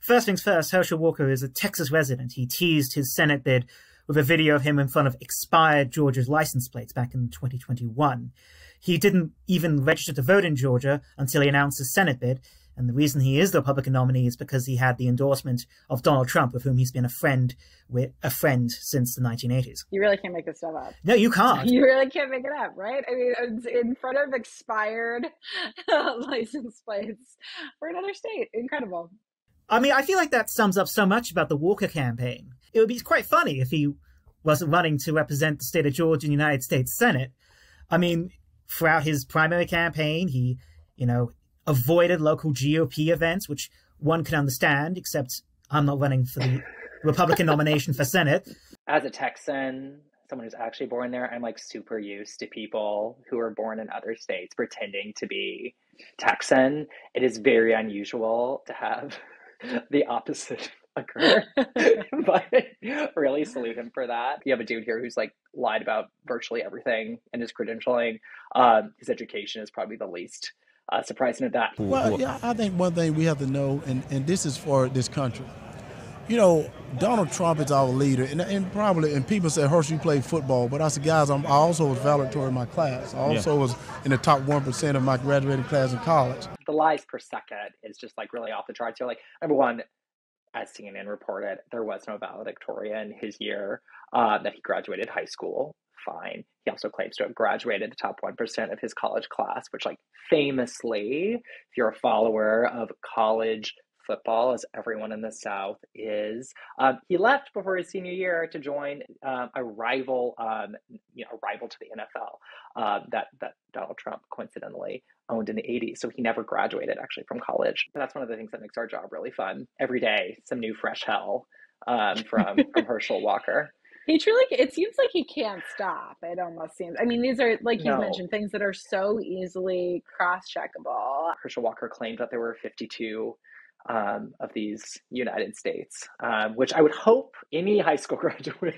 First things first, Herschel Walker is a Texas resident. He teased his Senate bid with a video of him in front of expired Georgia's license plates back in 2021. He didn't even register to vote in Georgia until he announced his Senate bid, and the reason he is the Republican nominee is because he had the endorsement of Donald Trump, with whom he's been a friend since the 1980s. You really can't make this stuff up. No, you can't. You really can't make it up, right? I mean, it's in front of expired license plates for another state. Incredible. I mean, I feel like that sums up so much about the Walker campaign. It would be quite funny if he wasn't running to represent the state of Georgia in the United States Senate. I mean, throughout his primary campaign, he, avoided local GOP events, which one can understand, except I'm not running for the Republican nomination for Senate. As a Texan, someone who's actually born there, I'm like super used to people who are born in other states pretending to be Texan. It is very unusual to have the opposite occur, but really salute him for that. You have a dude here who's like lied about virtually everything in his credentialing. His education is probably the least surprising of that. Well, yeah, I think one thing we have to know, and this is for this country, Donald Trump is our leader, and people say, Herschel, you played football, but I said, guys, I also was valedictorian in my class. I also was in the top 1% of my graduating class in college. The lies per second is just like really off the charts. You're like, number one, as CNN reported, there was no valedictorian his year that he graduated high school. Fine. He also claims to have graduated the top 1% of his college class, which, like, famously, if you're a follower of college football, as everyone in the South is, he left before his senior year to join a rival to the NFL that Donald Trump coincidentally owned in the 80s. So he never graduated actually from college. But that's one of the things that makes our job really fun. Every day, some new fresh hell from Herschel Walker. He truly, it seems like he can't stop. It almost seems. I mean, these are, like you mentioned, things that are so easily cross-checkable. Herschel Walker claimed that there were 52 of these United States, which I would hope any high school graduate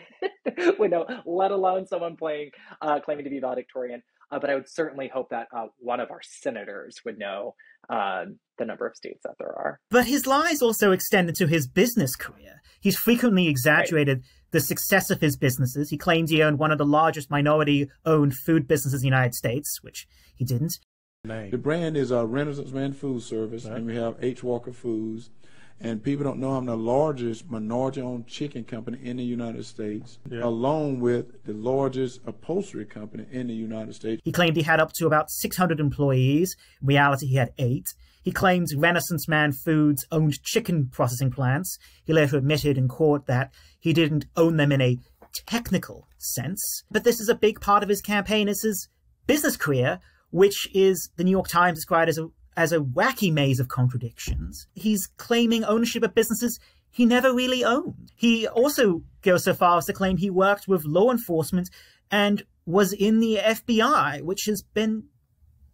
would know, let alone someone claiming to be valedictorian. But I would certainly hope that one of our senators would know the number of states that there are. But his lies also extended to his business career. He's frequently exaggerated the success of his businesses. He claimed he owned one of the largest minority-owned food businesses in the United States, which he didn't. The brand is Renaissance Man Food Service, and we have H. Walker Foods. And people don't know I'm the largest minority-owned chicken company in the United States, along with the largest upholstery company in the United States. He claimed he had up to about 600 employees. In reality, he had 8. He claimed Renaissance Man Foods owned chicken processing plants. He later admitted in court that he didn't own them in a technical sense. But this is a big part of his campaign, is his business career, which is, the New York Times described as a wacky maze of contradictions. He's claiming ownership of businesses he never really owned. He also goes so far as to claim he worked with law enforcement and was in the FBI, which has been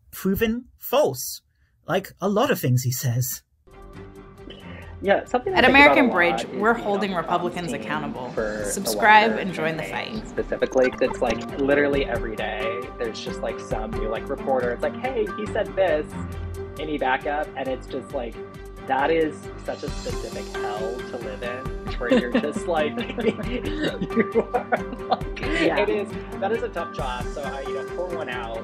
proven false. Like a lot of things he says. Yeah, something at American Bridge, we're holding Republicans accountable. Subscribe and join the fight. Specifically, because it's like literally every day there's just like some new like reporter. It's like, hey, he said this. Any backup, and it's just like, that is such a specific hell to live in, where you're just like, you are like, that is a tough job. So I pour one out.